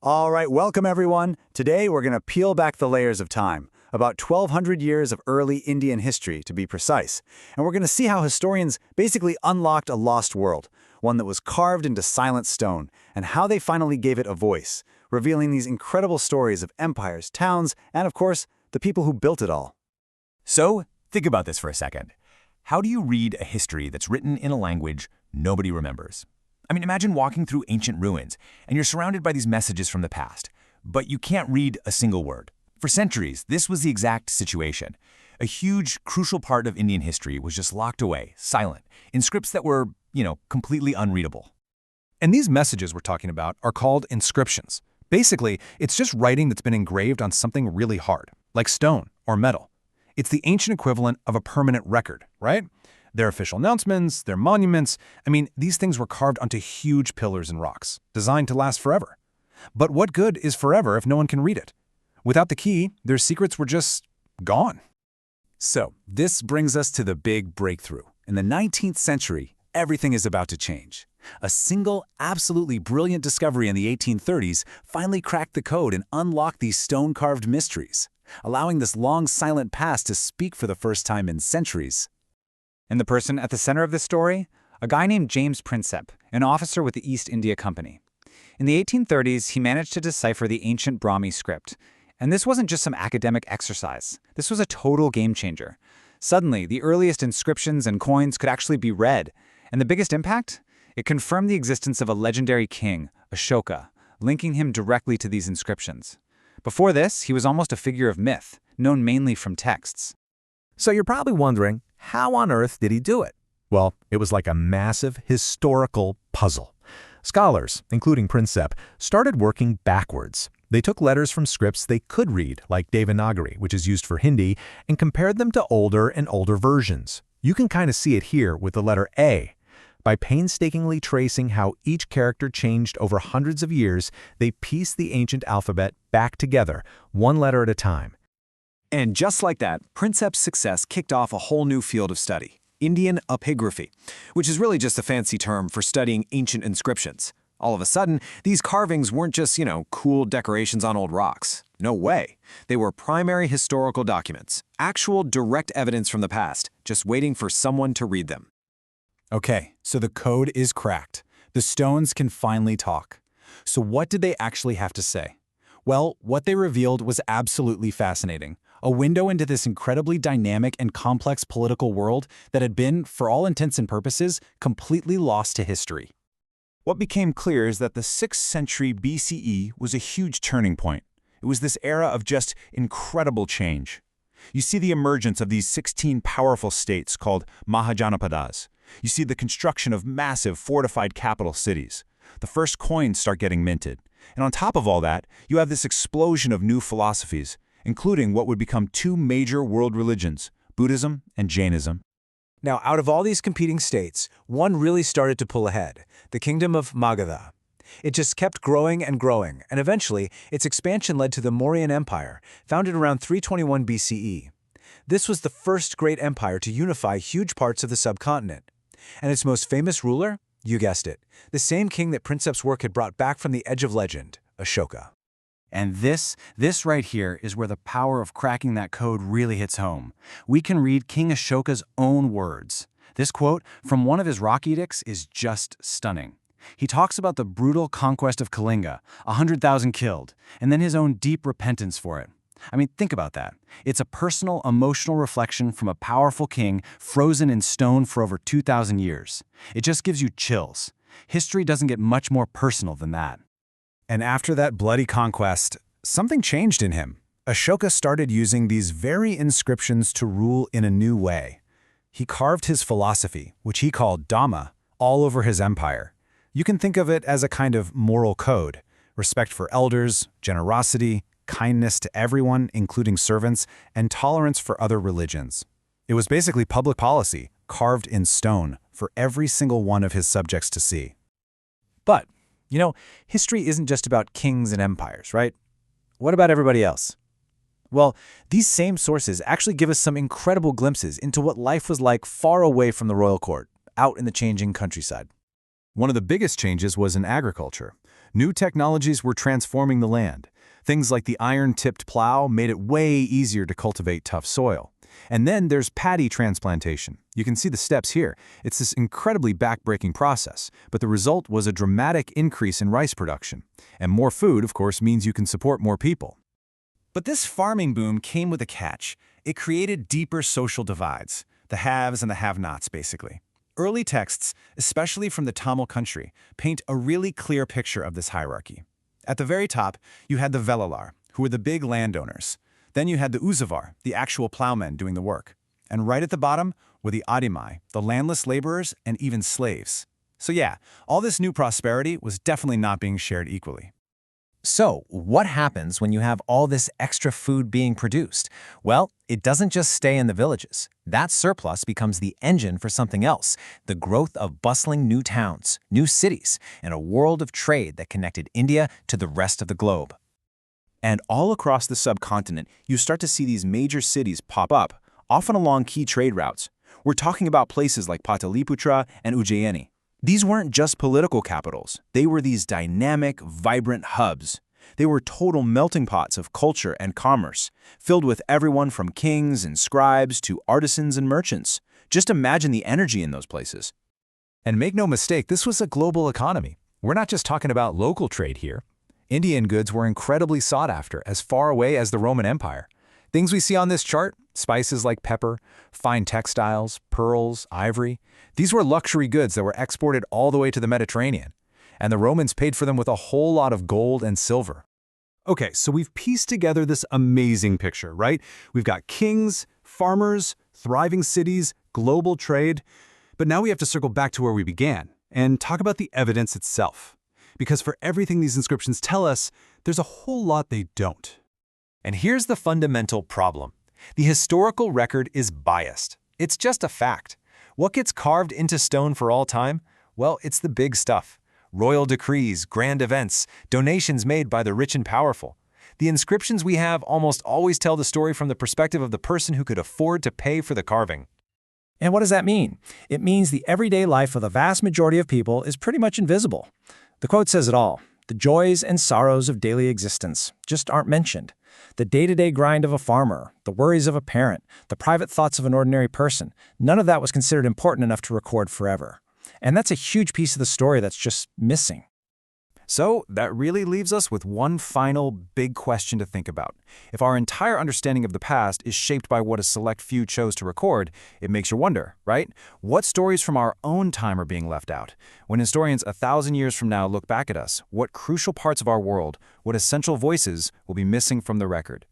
All right, welcome everyone. Today we're going to peel back the layers of time, about 1,200 years of early Indian history to be precise. And we're going to see how historians basically unlocked a lost world, one that was carved into silent stone, and how they finally gave it a voice, revealing these incredible stories of empires, towns, and of course, the people who built it all. So, think about this for a second. How do you read a history that's written in a language nobody remembers? I mean, imagine walking through ancient ruins, and you're surrounded by these messages from the past, but you can't read a single word. For centuries, this was the exact situation. A huge, crucial part of Indian history was just locked away, silent, in scripts that were, completely unreadable. And these messages we're talking about are called inscriptions. Basically, it's just writing that's been engraved on something really hard, like stone or metal. It's the ancient equivalent of a permanent record, right? Their official announcements, their monuments, these things were carved onto huge pillars and rocks, designed to last forever. But what good is forever if no one can read it? Without the key, their secrets were just gone. So, this brings us to the big breakthrough. In the 19th century, everything is about to change. A single, absolutely brilliant discovery in the 1830s finally cracked the code and unlocked these stone-carved mysteries, allowing this long, silent past to speak for the first time in centuries. And the person at the center of this story? A guy named James Prinsep, an officer with the East India Company. In the 1830s, he managed to decipher the ancient Brahmi script. And this wasn't just some academic exercise. This was a total game changer. Suddenly, the earliest inscriptions and coins could actually be read. And the biggest impact? It confirmed the existence of a legendary king, Ashoka, linking him directly to these inscriptions. Before this, he was almost a figure of myth, known mainly from texts. So you're probably wondering, how on earth did he do it? Well, it was like a massive historical puzzle. Scholars, including Prinsep, started working backwards. They took letters from scripts they could read, like Devanagari, which is used for Hindi, and compared them to older and older versions. You can kind of see it here with the letter A. By painstakingly tracing how each character changed over hundreds of years, they pieced the ancient alphabet back together, one letter at a time. And just like that, Prinsep's success kicked off a whole new field of study, Indian epigraphy, which is really just a fancy term for studying ancient inscriptions. All of a sudden, these carvings weren't just, cool decorations on old rocks. No way. They were primary historical documents, actual direct evidence from the past, just waiting for someone to read them. Okay, so the code is cracked. The stones can finally talk. So what did they actually have to say? Well, what they revealed was absolutely fascinating. A window into this incredibly dynamic and complex political world that had been, for all intents and purposes, completely lost to history. What became clear is that the 6th century BCE was a huge turning point. It was this era of just incredible change. You see the emergence of these 16 powerful states called Mahajanapadas. You see the construction of massive fortified capital cities. The first coins start getting minted. And on top of all that, you have this explosion of new philosophies, including what would become two major world religions, Buddhism and Jainism. Now, out of all these competing states, one really started to pull ahead, the kingdom of Magadha. It just kept growing, and eventually, its expansion led to the Mauryan Empire, founded around 321 BCE. This was the first great empire to unify huge parts of the subcontinent. And its most famous ruler? You guessed it, the same king that Prinsep's work had brought back from the edge of legend, Ashoka. And this right here is where the power of cracking that code really hits home. We can read King Ashoka's own words. This quote from one of his rock edicts is just stunning. He talks about the brutal conquest of Kalinga, 100,000 killed, and then his own deep repentance for it. Think about that. It's a personal, emotional reflection from a powerful king frozen in stone for over 2,000 years. It just gives you chills. History doesn't get much more personal than that. And after that bloody conquest, something changed in him. Ashoka started using these very inscriptions to rule in a new way. He carved his philosophy, which he called Dhamma, all over his empire. You can think of it as a kind of moral code, respect for elders, generosity, kindness to everyone, including servants, and tolerance for other religions. It was basically public policy, carved in stone, for every single one of his subjects to see. But, history isn't just about kings and empires, right? What about everybody else? Well, these same sources actually give us some incredible glimpses into what life was like far away from the royal court, out in the changing countryside. One of the biggest changes was in agriculture. New technologies were transforming the land. Things like the iron-tipped plow made it way easier to cultivate tough soil. And then there's paddy transplantation. You can see the steps here. It's this incredibly back-breaking process, but the result was a dramatic increase in rice production. And more food, of course, means you can support more people. But this farming boom came with a catch. It created deeper social divides, the haves and the have-nots, basically. Early texts, especially from the Tamil country, paint a really clear picture of this hierarchy. At the very top, you had the Velalar, who were the big landowners. Then you had the Uzavar, the actual plowmen doing the work. And right at the bottom were the Adimai, the landless laborers and even slaves. So yeah, all this new prosperity was definitely not being shared equally. So, what happens when you have all this extra food being produced? Well, it doesn't just stay in the villages. That surplus becomes the engine for something else, the growth of bustling new towns, new cities, and a world of trade that connected India to the rest of the globe. And all across the subcontinent, you start to see these major cities pop up, often along key trade routes. We're talking about places like Pataliputra and Ujjaini. These weren't just political capitals. They were these dynamic, vibrant hubs. They were total melting pots of culture and commerce, filled with everyone from kings and scribes to artisans and merchants. Just imagine the energy in those places. And make no mistake, this was a global economy. We're not just talking about local trade here. Indian goods were incredibly sought after, as far away as the Roman Empire. Things we see on this chart, spices like pepper, fine textiles, pearls, ivory, these were luxury goods that were exported all the way to the Mediterranean. And the Romans paid for them with a whole lot of gold and silver. Okay, so we've pieced together this amazing picture, right? We've got kings, farmers, thriving cities, global trade. But now we have to circle back to where we began and talk about the evidence itself. Because for everything these inscriptions tell us, there's a whole lot they don't. And here's the fundamental problem. The historical record is biased. It's just a fact. What gets carved into stone for all time? Well, it's the big stuff. Royal decrees, grand events, donations made by the rich and powerful. The inscriptions we have almost always tell the story from the perspective of the person who could afford to pay for the carving. And what does that mean? It means the everyday life of the vast majority of people is pretty much invisible. The quote says it all. The joys and sorrows of daily existence just aren't mentioned. The day-to-day grind of a farmer, the worries of a parent, the private thoughts of an ordinary person, none of that was considered important enough to record forever. And that's a huge piece of the story that's just missing. So that really leaves us with one final big question to think about. If our entire understanding of the past is shaped by what a select few chose to record, it makes you wonder, right? What stories from our own time are being left out? When historians 1,000 years from now look back at us, what crucial parts of our world, what essential voices will be missing from the record?